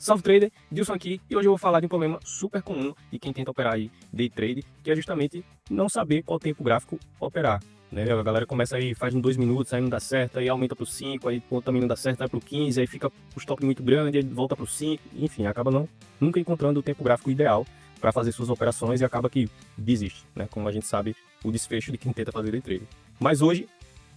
Salve trader, Dilson aqui, e hoje eu vou falar de um problema super comum de quem tenta operar aí day trade, que é justamente não saber qual tempo gráfico operar, né? A galera começa aí, faz em 2 minutos, aí não dá certo, aí aumenta para 5, aí também não dá certo, vai para o 15, aí fica o stop muito grande, aí volta para o 5, enfim, acaba nunca encontrando o tempo gráfico ideal para fazer suas operações e acaba que desiste, né? Como a gente sabe, o desfecho de quem tenta fazer day trade. Mas hoje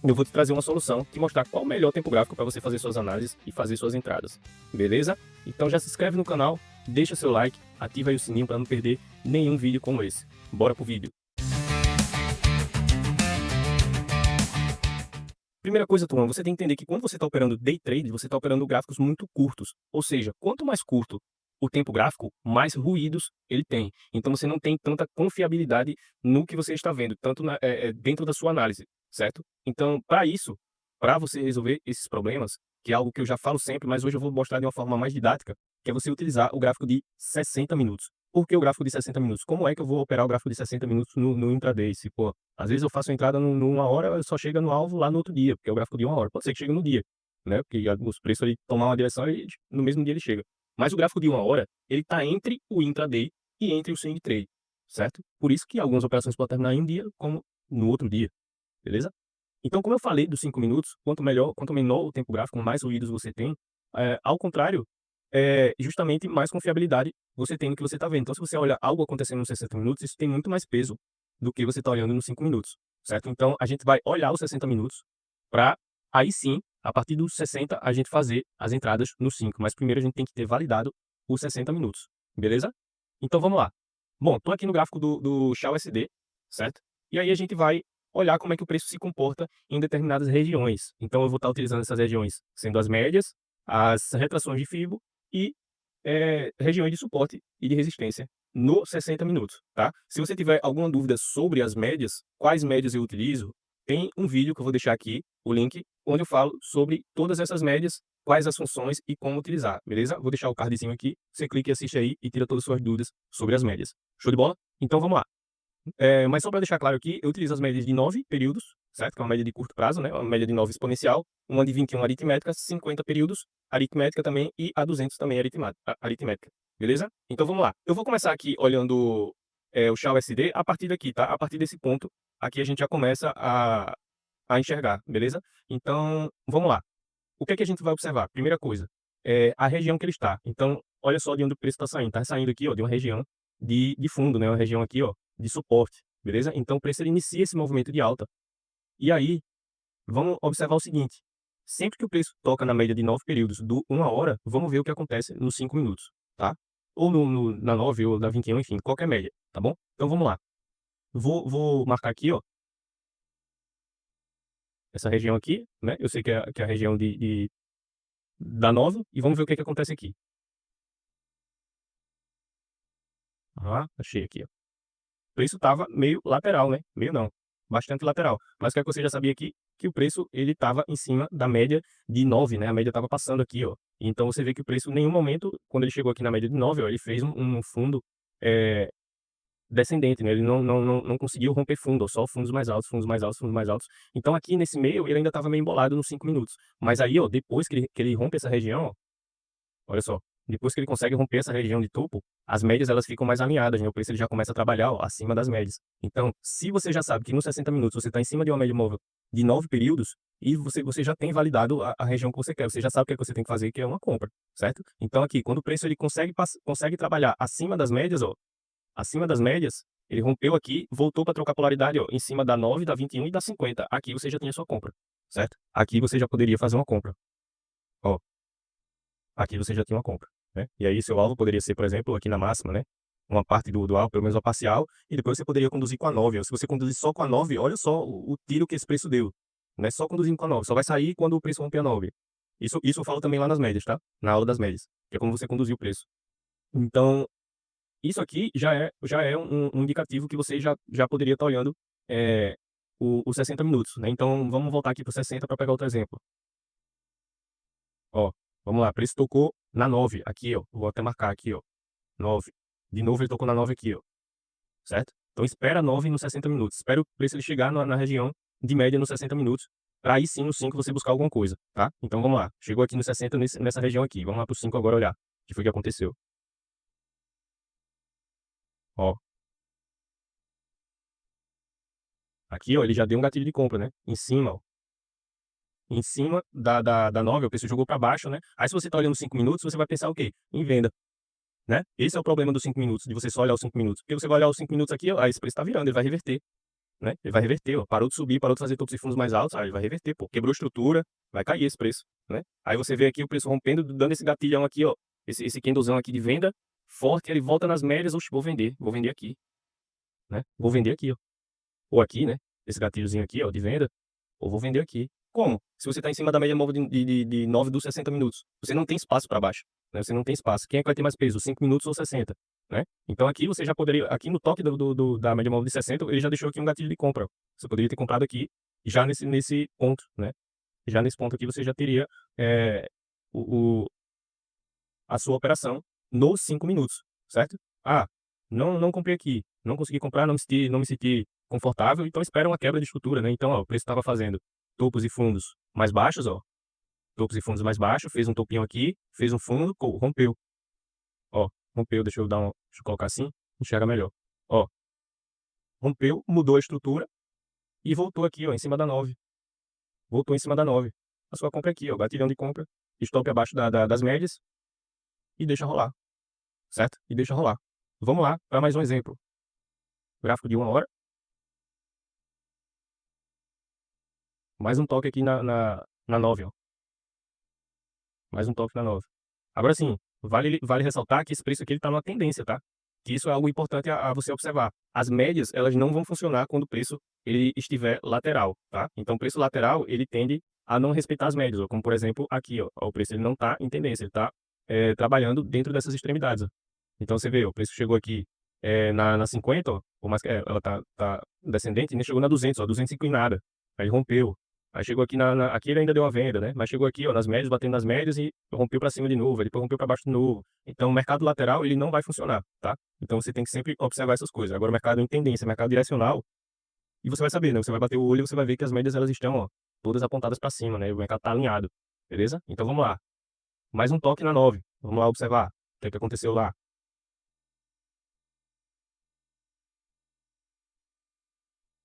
eu vou te trazer uma solução que mostrar qual o melhor tempo gráfico para você fazer suas análises e fazer suas entradas, beleza? Então já se inscreve no canal, deixa seu like, ativa aí o sininho para não perder nenhum vídeo como esse. Bora pro vídeo! Primeira coisa, turma, você tem que entender que quando você está operando day trade, você está operando gráficos muito curtos. Ou seja, quanto mais curto o tempo gráfico, mais ruídos ele tem. Então você não tem tanta confiabilidade no que você está vendo, tanto dentro da sua análise, certo? Então, para isso, para você resolver esses problemas, que é algo que eu já falo sempre, mas hoje eu vou mostrar de uma forma mais didática, que é você utilizar o gráfico de 60 minutos. Por que o gráfico de 60 minutos? Como é que eu vou operar o gráfico de 60 minutos no intraday? Se, pô, às vezes eu faço a entrada numa hora, só chega no alvo lá no outro dia, porque é o gráfico de 1 hora. Pode ser que chegue no dia, né? Porque os preços ali tomar uma direção e no mesmo dia ele chega. Mas o gráfico de 1 hora, ele está entre o intraday e entre o swing trade, certo? Por isso que algumas operações podem terminar em um dia, como no outro dia, beleza? Então, como eu falei dos 5 minutos, quanto menor o tempo gráfico, mais ruídos você tem, ao contrário, justamente mais confiabilidade você tem no que você está vendo. Então, se você olha algo acontecendo nos 60 minutos, isso tem muito mais peso do que você está olhando nos 5 minutos, certo? Então, a gente vai olhar os 60 minutos para, aí sim, a partir dos 60, a gente fazer as entradas nos 5. Mas primeiro a gente tem que ter validado os 60 minutos, beleza? Então, vamos lá. Bom, estou aqui no gráfico do XAUSD, certo? E aí a gente vai olhar como é que o preço se comporta em determinadas regiões. Então, eu vou estar utilizando essas regiões, sendo as médias, as retrações de Fibo e regiões de suporte e de resistência no 60 minutos, tá? Se você tiver alguma dúvida sobre as médias, quais médias eu utilizo, tem um vídeo que eu vou deixar aqui, o link, onde eu falo sobre todas essas médias, quais as funções e como utilizar, beleza? Vou deixar o cardzinho aqui, você clica e assiste aí e tira todas as suas dúvidas sobre as médias. Show de bola? Então vamos lá. Mas só para deixar claro aqui, eu utilizo as médias de 9 períodos, certo? Que é uma média de curto prazo, né? Uma média de 9 exponencial, uma de 21 aritmética, 50 períodos, aritmética também, e a 200 também aritmética, beleza? Então vamos lá. Eu vou começar aqui olhando o XAUSD a partir daqui, tá? A partir desse ponto, aqui a gente já começa a enxergar, beleza? Então, vamos lá. O que é que a gente vai observar? Primeira coisa, a região que ele está. Então, olha só de onde o preço está saindo. Está saindo aqui, ó, de uma região de fundo, né? Uma região aqui, ó, de suporte, beleza? Então, o preço ele inicia esse movimento de alta. E aí, vamos observar o seguinte. Sempre que o preço toca na média de 9 períodos do 1 hora, vamos ver o que acontece nos 5 minutos, tá? Ou na 9 ou na 21, enfim, qualquer média, tá bom? Então, vamos lá. Vou marcar aqui, ó, essa região aqui, né? Eu sei que é a região da 9, e vamos ver o que acontece aqui. Ah, achei aqui, ó. O preço estava meio lateral, né? Meio não, bastante lateral. Mas o que é que você já sabia aqui? Que o preço ele estava em cima da média de 9, né? A média estava passando aqui, ó. Então você vê que o preço, em nenhum momento, quando ele chegou aqui na média de 9, ó, ele fez um fundo descendente, né? Ele não conseguiu romper fundo, ó, só fundos mais altos, fundos mais altos, fundos mais altos. Então aqui nesse meio ele ainda estava meio embolado nos 5 minutos. Mas aí, ó, depois que ele rompe essa região, ó, olha só, depois que ele consegue romper essa região de topo, as médias elas ficam mais alinhadas, né? O preço ele já começa a trabalhar, ó, acima das médias. Então, se você já sabe que nos 60 minutos você está em cima de uma média móvel de 9 períodos, e você já tem validado a região que você quer, você já sabe o que é que você tem que fazer, que é uma compra, certo? Então aqui, quando o preço ele consegue trabalhar acima das médias, ó, acima das médias, ele rompeu aqui, voltou para trocar polaridade, ó, em cima da 9, da 21 e da 50. Aqui você já tem a sua compra, certo? Aqui você já poderia fazer uma compra, ó. Aqui você já tem uma compra, né? E aí seu alvo poderia ser, por exemplo, aqui na máxima, né? Uma parte do alvo, pelo menos a parcial, e depois você poderia conduzir com a 9. Ou se você conduzir só com a 9, olha só o tiro que esse preço deu, né? Só conduzindo com a 9. Só vai sair quando o preço romper a 9. Isso eu falo também lá nas médias, tá? Na aula das médias, que é como você conduzir o preço. Então, isso aqui já é um indicativo que você já poderia estar olhando os 60 minutos, né? Então, vamos voltar aqui para o 60 para pegar outro exemplo. Ó, vamos lá, preço tocou na 9, aqui, ó. Vou até marcar aqui, ó. 9. De novo ele tocou na 9 aqui, ó. Certo? Então espera a 9 nos 60 minutos. Espera o preço ele chegar na região de média nos 60 minutos. Para aí sim, no 5, você buscar alguma coisa, tá? Então vamos lá. Chegou aqui no 60 nessa região aqui. Vamos lá pro 5 agora olhar. que foi que aconteceu. Ó, aqui, ó, ele já deu um gatilho de compra, né? Em cima, ó. Em cima da 9, o preço jogou para baixo, né? Aí se você tá olhando 5 minutos, você vai pensar o quê? Em venda, né? Esse é o problema dos 5 minutos, de você só olhar os 5 minutos. Porque você vai olhar os 5 minutos aqui, ó, aí esse preço tá virando, ele vai reverter, né? Ele vai reverter, ó. Parou de subir, parou de fazer topos e fundos mais altos, aí ele vai reverter, pô. Quebrou estrutura, vai cair esse preço, né? Aí você vê aqui o preço rompendo, dando esse gatilhão aqui, ó. Esse candlezão aqui de venda forte, ele volta nas médias, oxe, vou vender aqui, né? Vou vender aqui, ó. Ou aqui, né? Esse gatilhozinho aqui, ó, de venda, ou vou vender aqui. Como? Se você está em cima da média móvel de 9 dos 60 minutos, você não tem espaço para baixo, né? Você não tem espaço. Quem é que vai ter mais peso? 5 minutos ou 60, né? Então aqui você já poderia, aqui no toque da média móvel de 60, ele já deixou aqui um gatilho de compra. Você poderia ter comprado aqui já nesse ponto, né? Já nesse ponto aqui você já teria é, o, a sua operação nos 5 minutos, certo? Ah, não comprei aqui, não consegui comprar, não me senti confortável, então espera uma quebra de estrutura, né? Então, ó, o preço estava fazendo topos e fundos mais baixos, ó, topos e fundos mais baixos, fez um topinho aqui, fez um fundo, rompeu, ó, rompeu, deixa eu colocar assim, enxerga melhor, ó, rompeu, mudou a estrutura e voltou aqui, ó, em cima da 9, voltou em cima da 9. A sua compra aqui, ó, gatilhão de compra, stop abaixo das médias e deixa rolar, certo? E deixa rolar. Vamos lá para mais um exemplo. Gráfico de 1 hora. Mais um toque aqui na 9, ó. Mais um toque na 9. Agora sim, vale ressaltar que esse preço aqui está numa tendência, tá? Que isso é algo importante a você observar. As médias, elas não vão funcionar quando o preço ele estiver lateral, tá? Então, o preço lateral, ele tende a não respeitar as médias, ó. Como, por exemplo, aqui, ó. O preço ele não está em tendência, ele está trabalhando dentro dessas extremidades, ó. Então, você vê, ó, o preço chegou aqui na 50, ó, ou mais, ela tá descendente, e nem chegou na 200, ó, 205 e nada. Aí rompeu. Aí chegou aqui aqui ele ainda deu uma venda, né? Mas chegou aqui, ó, nas médias, batendo nas médias e rompeu para cima de novo, aí depois rompeu para baixo de novo. Então, o mercado lateral, ele não vai funcionar, tá? Então, você tem que sempre observar essas coisas. Agora, o mercado em tendência, mercado direcional, e você vai saber, né? Você vai bater o olho e você vai ver que as médias, elas estão, ó, todas apontadas para cima, né? O mercado tá alinhado, beleza? Então, vamos lá. Mais um toque na 9. Vamos lá observar o que aconteceu lá.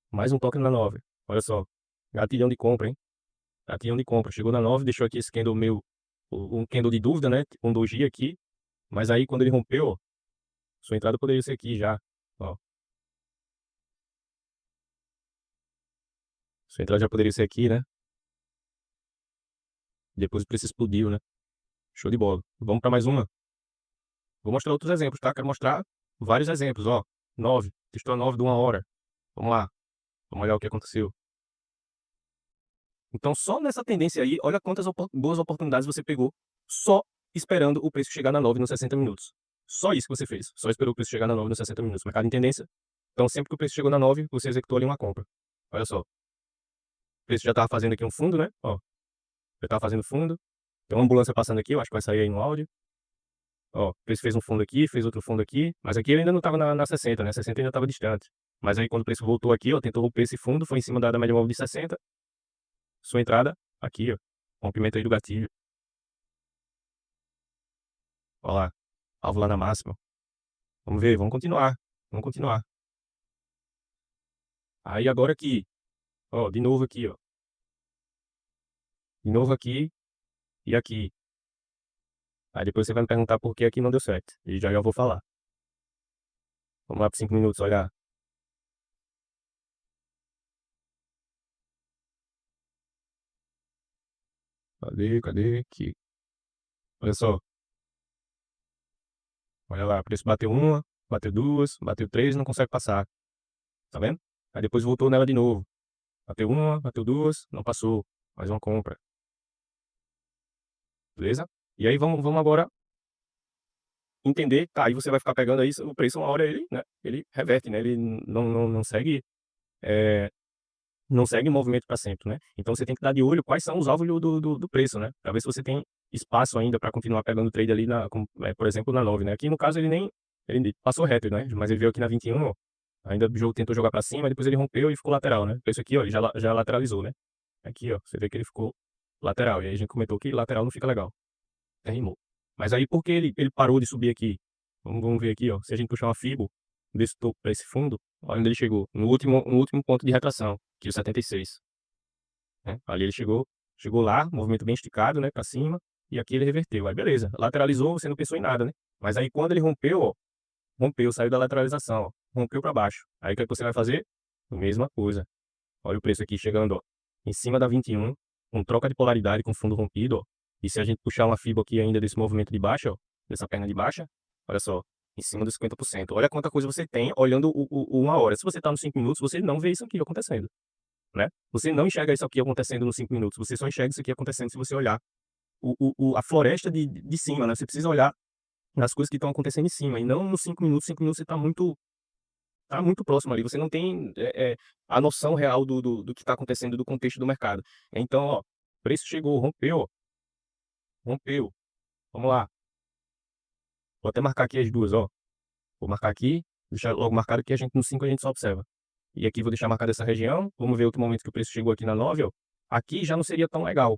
Mais um toque na 9. Olha só. Gatilhão de compra, hein? Gatilhão de compra. Chegou na 9, deixou aqui esse candle meu, um candle de dúvida, né? Um doji aqui. Mas aí, quando ele rompeu, ó, sua entrada poderia ser aqui já. Ó. Sua entrada já poderia ser aqui, né? Depois o preço explodiu, né? Show de bola. Vamos para mais uma. Vou mostrar outros exemplos, tá? Quero mostrar vários exemplos, ó. 9. Testou a 9 de 1 hora. Vamos lá. Vamos olhar o que aconteceu. Então, só nessa tendência aí, olha quantas boas oportunidades você pegou só esperando o preço chegar na 9 nos 60 minutos. Só isso que você fez. Só esperou o preço chegar na 9 nos 60 minutos. Mercado em tendência. Então, sempre que o preço chegou na 9, você executou ali uma compra. Olha só. O preço já estava fazendo aqui um fundo, né? Ó. Já estava fazendo fundo. Tem uma ambulância passando aqui, eu acho que vai sair aí no áudio. Ó, o preço fez um fundo aqui, fez outro fundo aqui. Mas aqui ele ainda não estava na 60, né? 60 ainda estava distante. Mas aí quando o preço voltou aqui, ó, tentou romper esse fundo, foi em cima da média móvel de 60. Sua entrada aqui, ó. Rompimento aí do gatilho. Ó lá. Alvo lá na máxima. Vamos ver, vamos continuar. Vamos continuar. Aí agora aqui, ó, de novo aqui, ó. De novo aqui e aqui. Aí depois você vai me perguntar por que aqui não deu certo. E já vou falar. Vamos lá para 5 minutos, olhar. Cadê? Aqui. Olha só. Olha lá, o preço bateu uma, bateu duas, bateu três, não consegue passar. Tá vendo? Aí depois voltou nela de novo. Bateu uma, bateu duas, não passou. Mais uma compra. Beleza? E aí vamos agora entender, tá, aí você vai ficar pegando aí o preço, uma hora ele reverte, né? Ele não segue, não segue o movimento para sempre, né? Então você tem que dar de olho quais são os alvos do preço, né? Para ver se você tem espaço ainda para continuar pegando trade ali, por exemplo, na 9, né? Aqui no caso ele passou reto, né? Mas ele veio aqui na 21, ó, ainda o jogo tentou jogar para cima, depois ele rompeu e ficou lateral, né? Isso aqui, ó, ele já lateralizou, né? Aqui, ó, você vê que ele ficou lateral. E aí a gente comentou que lateral não fica legal. Até rimou. Mas aí por que ele parou de subir aqui? Vamos ver aqui, ó. Se a gente puxar uma Fibo desse topo para esse fundo, olha onde ele chegou. No último ponto de retração, que é o 76. Né? Ali ele chegou lá, movimento bem esticado, né, para cima, e aqui ele reverteu. Aí beleza, lateralizou, você não pensou em nada, né? Mas aí quando ele rompeu, ó, rompeu, saiu da lateralização, ó, rompeu para baixo. Aí o que é que você vai fazer? Mesma coisa. Olha o preço aqui chegando, ó, em cima da 21, com troca de polaridade com fundo rompido, ó. E se a gente puxar uma fibra aqui ainda desse movimento de baixa, ó, dessa perna de baixa, olha só, em cima dos 50%. Olha quanta coisa você tem olhando o 1 hora. Se você está nos 5 minutos, você não vê isso aqui acontecendo, né? Você não enxerga isso aqui acontecendo nos 5 minutos. Você só enxerga isso aqui acontecendo se você olhar a floresta de cima, né? Você precisa olhar nas coisas que estão acontecendo em cima e não nos 5 minutos. 5 minutos você tá muito próximo ali. Você não tem a noção real do que está acontecendo, do contexto do mercado. Então, ó, preço chegou, rompeu, ó, rompeu. Vamos lá. Vou até marcar aqui as duas, ó. Vou marcar aqui, deixar logo marcado aqui, a gente no 5 a gente só observa. E aqui vou deixar marcada essa região. Vamos ver outro momento que o preço chegou aqui na 9, ó. Aqui já não seria tão legal.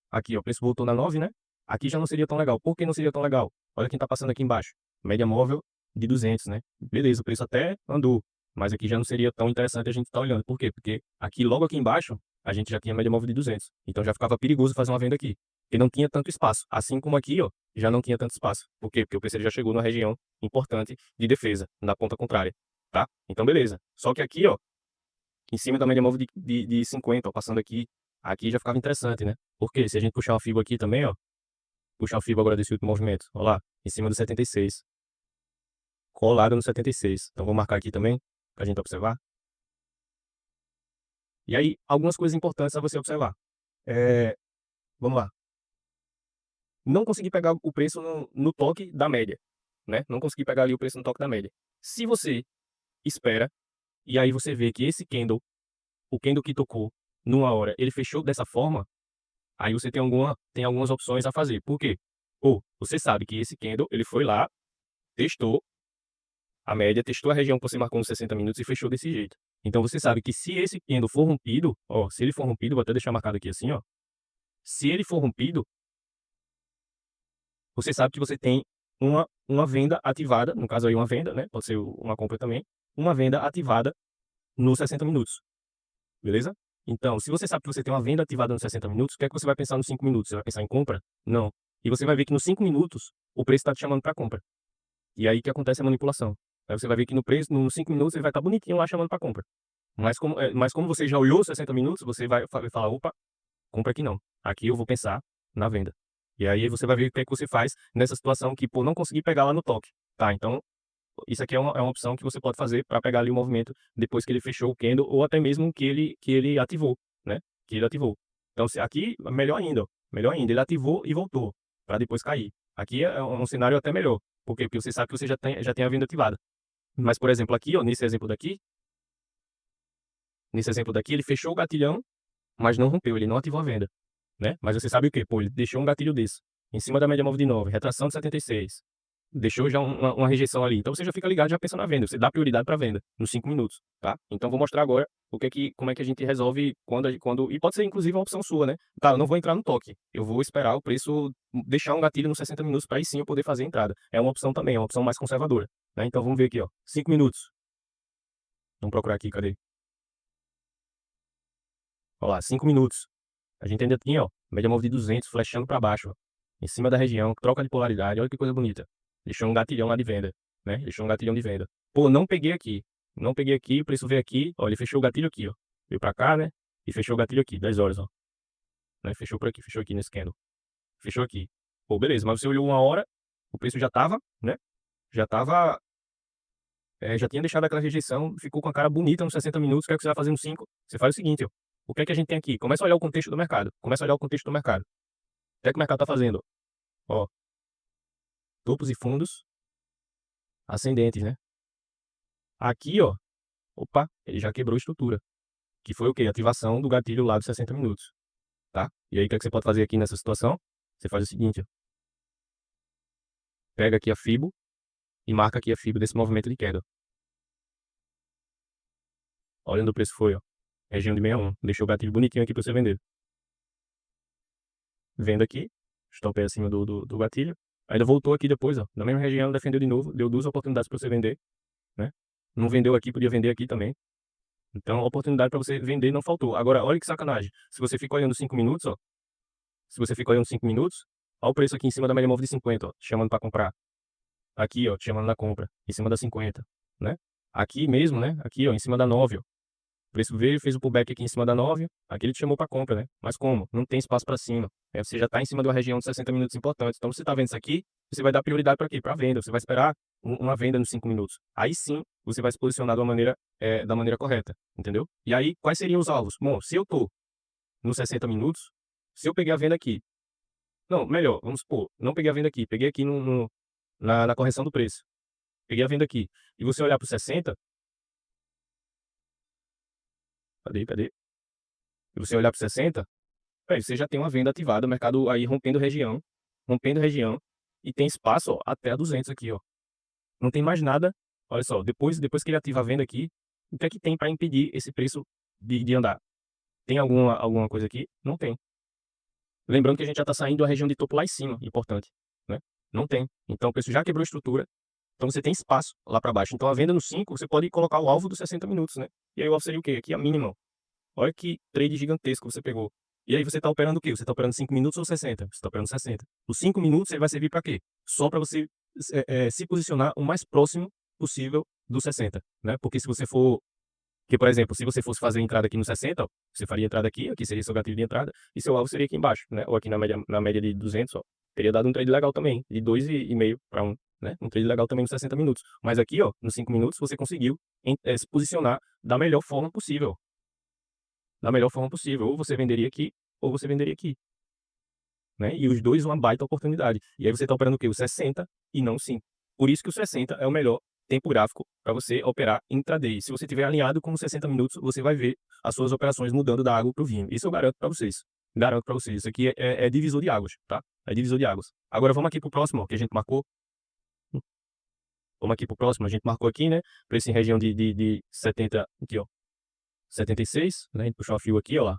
Aqui, ó, o preço voltou na 9, né? Aqui já não seria tão legal. Por que não seria tão legal? Olha quem tá passando aqui embaixo. Média móvel de 200, né? Beleza, o preço até andou. Mas aqui já não seria tão interessante a gente estar olhando. Por quê? Porque aqui, logo aqui embaixo, a gente já tinha média móvel de 200. Então já ficava perigoso fazer uma venda aqui. Porque não tinha tanto espaço. Assim como aqui, ó, já não tinha tanto espaço. Por quê? Porque o preço já chegou numa região importante de defesa, na ponta contrária. Tá? Então, beleza. Só que aqui, ó, em cima da média móvel de 50, ó, passando aqui já ficava interessante, né? Porque se a gente puxar uma fibra aqui também, ó, puxar a fibra agora desse último movimento, ó lá, em cima do 76, colado no 76. Então vou marcar aqui também, pra gente observar. E aí, algumas coisas importantes a você observar. Vamos lá. Não consegui pegar o preço no toque da média, né? Não consegui pegar ali o preço no toque da média. Se você espera, e aí você vê que esse candle, o candle que tocou numa hora, ele fechou dessa forma, aí você tem algumas opções a fazer. Por quê? Ou você sabe que esse candle, ele foi lá, testou a média, testou a região que você marcou nos 60 minutos e fechou desse jeito. Então você sabe que se esse candle for rompido, ó, se ele for rompido, vou até deixar marcado aqui assim, ó. Se ele for rompido, você sabe que você tem uma venda ativada, no caso aí uma venda, né? Pode ser uma compra também, uma venda ativada nos 60 minutos. Beleza? Então, se você sabe que você tem uma venda ativada nos 60 minutos, o que é que você vai pensar nos 5 minutos? Você vai pensar em compra? Não. E você vai ver que nos 5 minutos o preço está te chamando para compra. E aí que acontece a manipulação. Aí você vai ver que no preço, nos 5 minutos, ele vai estar bonitinho lá chamando para compra. Mas como você já olhou os 60 minutos, você vai falar, opa, compra aqui não. Aqui eu vou pensar na venda. E aí você vai ver o que é que você faz nessa situação que, pô, não consegui pegar lá no toque. Tá, então isso aqui é uma opção que você pode fazer para pegar ali o movimento depois que ele fechou o candle ou até mesmo que ele ativou, né? Que ele ativou. Então, aqui, melhor ainda, ó, melhor ainda, ele ativou e voltou para depois cair. Aqui é um cenário até melhor. Por quê? Porque você sabe que você já tem a venda ativada. Mas, por exemplo, aqui, ó, nesse exemplo daqui, ele fechou o gatilhão, mas não rompeu, ele não ativou a venda, né? Mas você sabe o quê? Pô, ele deixou um gatilho desse, em cima da média móvel de 9, retração de 76, deixou já uma rejeição ali. Então você já fica ligado, já pensa na venda, você dá prioridade para venda nos 5 minutos, tá? Então vou mostrar agora como é que a gente resolve quando e pode ser inclusive uma opção sua, né? Tá, eu não vou entrar no toque, eu vou esperar o preço deixar um gatilho nos 60 minutos para aí sim eu poder fazer a entrada. É uma opção também, é uma opção mais conservadora, né? Então vamos ver aqui, ó, 5 minutos. Vamos procurar aqui, cadê? Olha lá, 5 minutos. A gente ainda tinha, ó, média móvel de 200, flechando para baixo, ó, em cima da região, troca de polaridade, olha que coisa bonita. Deixou um gatilhão lá de venda, né? Deixou um gatilhão de venda. Pô, não peguei aqui. Não peguei aqui, o preço veio aqui, ó, ele fechou o gatilho aqui, ó. Veio para cá, né? E fechou o gatilho aqui, 10 horas, ó. Né? Fechou por aqui, fechou aqui nesse candle. Fechou aqui. Pô, beleza, mas você olhou uma hora, o preço já tava, né? Já tava, já tinha deixado aquela rejeição, ficou com a cara bonita nos 60 minutos, o que é que você vai fazer nos 5? Você faz o seguinte, ó. O que é que a gente tem aqui? Começa a olhar o contexto do mercado. Começa a olhar o contexto do mercado. O que é que o mercado tá fazendo? Ó, topos e fundos ascendentes, né? Aqui, ó, opa, ele já quebrou a estrutura, que foi o quê? Ativação do gatilho lá dos 60 minutos, tá? E aí, o que é que você pode fazer aqui nessa situação? Você faz o seguinte, ó, pega aqui a Fibo e marca aqui a Fibo desse movimento de queda. Olha onde o preço foi, ó, região de 61, deixou o gatilho bonitinho aqui para você vender. Venda aqui, stop aí acima do gatilho, Ainda voltou aqui depois, ó, na mesma região, defendeu de novo, deu 2 oportunidades para você vender, né? Não vendeu aqui, podia vender aqui também. Então, a oportunidade para você vender não faltou. Agora, olha que sacanagem. Se você fica olhando 5 minutos, ó, se você fica olhando 5 minutos, olha o preço aqui em cima da média móvel de 50, ó, te chamando para comprar. Aqui, ó, te chamando na compra, em cima da 50, né? Aqui mesmo, né? Aqui, ó, em cima da 9, ó. O preço veio, fez o pullback aqui em cima da 9, aqui ele te chamou para compra, né? Mas como? Não tem espaço para cima. Você já está em cima de uma região de 60 minutos importantes. Então, você está vendo isso aqui, você vai dar prioridade para quê? Para venda. Você vai esperar uma venda nos 5 minutos. Aí sim, você vai se posicionar da maneira correta, entendeu? E aí, quais seriam os alvos? Bom, se eu tô nos 60 minutos, se eu peguei a venda aqui, não, melhor, vamos supor, não peguei a venda aqui, peguei aqui na correção do preço, peguei a venda aqui, e você olhar para os 60, cadê? E você olhar para os 60, aí você já tem uma venda ativada, o mercado aí rompendo região, e tem espaço, ó, até a 200 aqui, ó. Não tem mais nada, olha só, depois que ele ativa a venda aqui, o que é que tem para impedir esse preço de andar? Tem alguma coisa aqui? Não tem. Lembrando que a gente já está saindo da região de topo lá em cima, importante, né? Não tem. Então o preço já quebrou a estrutura, então você tem espaço lá para baixo. Então a venda no 5, você pode colocar o alvo dos 60 minutos, né? E aí o alvo seria o quê? Aqui a mínima, ó. Olha que trade gigantesco você pegou. E aí você está operando o quê? Você está operando 5 minutos ou 60? Você está operando 60. Os 5 minutos ele vai servir para quê? Só para você se posicionar o mais próximo possível do 60, né? Porque se você for, que por exemplo, se você fosse fazer a entrada aqui no 60, ó, você faria a entrada aqui seria seu gatilho de entrada, e seu alvo seria aqui embaixo, né? Ou aqui na média de 200, ó. Teria dado um trade legal também, de 2,5 para 1, né? Um trade legal também nos 60 minutos. Mas aqui, ó, nos 5 minutos, você conseguiu se posicionar da melhor forma possível. Da melhor forma possível. Ou você venderia aqui, ou você venderia aqui, né? E os dois uma baita oportunidade. E aí você está operando o quê? O 60 e não o 5. Por isso que o 60 é o melhor tempo gráfico para você operar intraday. Se você tiver alinhado com os 60 minutos, você vai ver as suas operações mudando da água para o vinho. Isso eu garanto para vocês. Garanto para vocês. Isso aqui é divisor de águas, tá? É divisor de águas. Agora vamos aqui para o próximo, ó, que a gente marcou. Vamos aqui para o próximo. A gente marcou aqui, né? Preço em região de 70, aqui, ó. 76, né? A gente puxou a fio aqui, ó lá.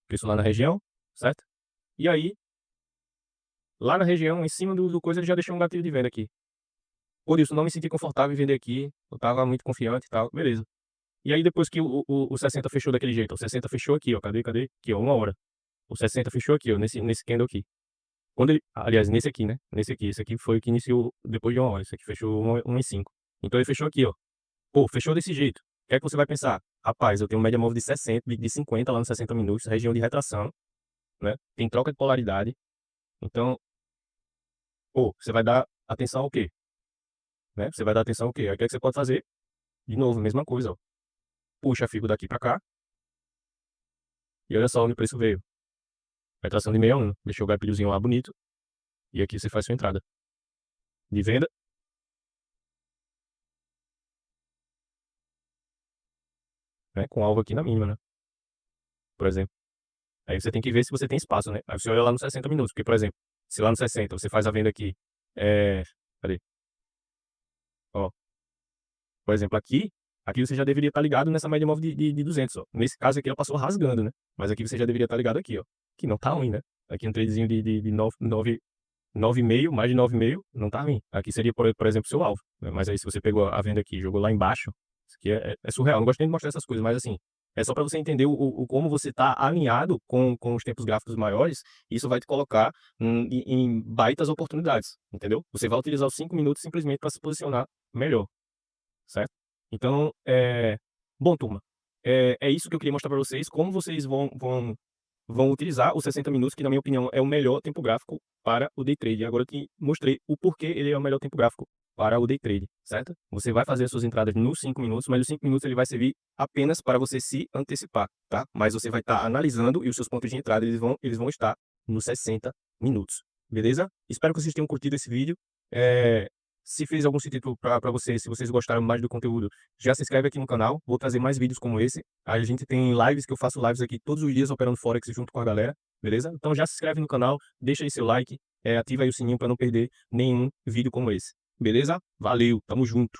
Preço lá na região, certo? E aí, lá na região, em cima do coisa, ele já deixou um gatilho de venda aqui. Por isso, não me senti confortável em vender aqui. Eu tava muito confiante e tal. Beleza. E aí, depois que o 60 fechou daquele jeito, o 60 fechou aqui, ó. Cadê? Aqui, ó, 1 hora. O 60 fechou aqui, ó, nesse candle aqui. Quando ele, aliás, nesse aqui, né? Nesse aqui. Esse aqui foi o que iniciou depois de 1 hora. Esse aqui fechou 1 e 5. Então ele fechou aqui, ó. Pô, fechou desse jeito. O que é que você vai pensar? Rapaz, eu tenho um média móvel de 60, de 50 lá nos 60 minutos, região de retração, né? Tem troca de polaridade. Então, pô, você vai dar atenção ao quê? Né? Você vai dar atenção ao quê? Aí o que é que você pode fazer? De novo, mesma coisa, ó. Puxa a figo daqui para cá e olha só onde o preço veio. Retração de 61, deixou o gatilhozinho lá bonito. E aqui você faz sua entrada de venda, né? Com alvo aqui na mínima, né? Por exemplo. Aí você tem que ver se você tem espaço, né? Aí você olha lá nos 60 minutos. Porque, por exemplo, se lá nos 60 você faz a venda aqui, cadê? Ó, por exemplo, aqui você já deveria estar ligado nessa média móvel de 200, ó. Nesse caso aqui ela passou rasgando, né? Mas aqui você já deveria estar ligado aqui, ó. Que não tá ruim, né? Aqui um tradezinho de 9,5, mais de 9,5, não tá ruim. Aqui seria, por exemplo, seu alvo, né? Mas aí se você pegou a venda aqui e jogou lá embaixo, isso aqui é surreal. Eu não gosto nem de mostrar essas coisas, mas assim, é só para você entender como você está alinhado com os tempos gráficos maiores. Isso vai te colocar em baitas oportunidades, entendeu? Você vai utilizar os 5 minutos simplesmente para se posicionar melhor, certo? Então, bom, turma, é isso que eu queria mostrar para vocês, como vocês vão utilizar os 60 minutos, que na minha opinião é o melhor tempo gráfico para o day trade. Agora eu te mostrei o porquê ele é o melhor tempo gráfico para o day trade, certo? Você vai fazer as suas entradas nos 5 minutos, mas os 5 minutos ele vai servir apenas para você se antecipar, tá? Mas você vai estar analisando e os seus pontos de entrada eles vão estar nos 60 minutos, beleza? Espero que vocês tenham curtido esse vídeo. Se fez algum sentido para vocês, se vocês gostaram mais do conteúdo, já se inscreve aqui no canal. Vou trazer mais vídeos como esse. A gente tem lives que eu faço lives aqui todos os dias operando Forex junto com a galera, beleza? Então já se inscreve no canal, deixa aí seu like, ativa aí o sininho para não perder nenhum vídeo como esse, beleza? Valeu, tamo junto!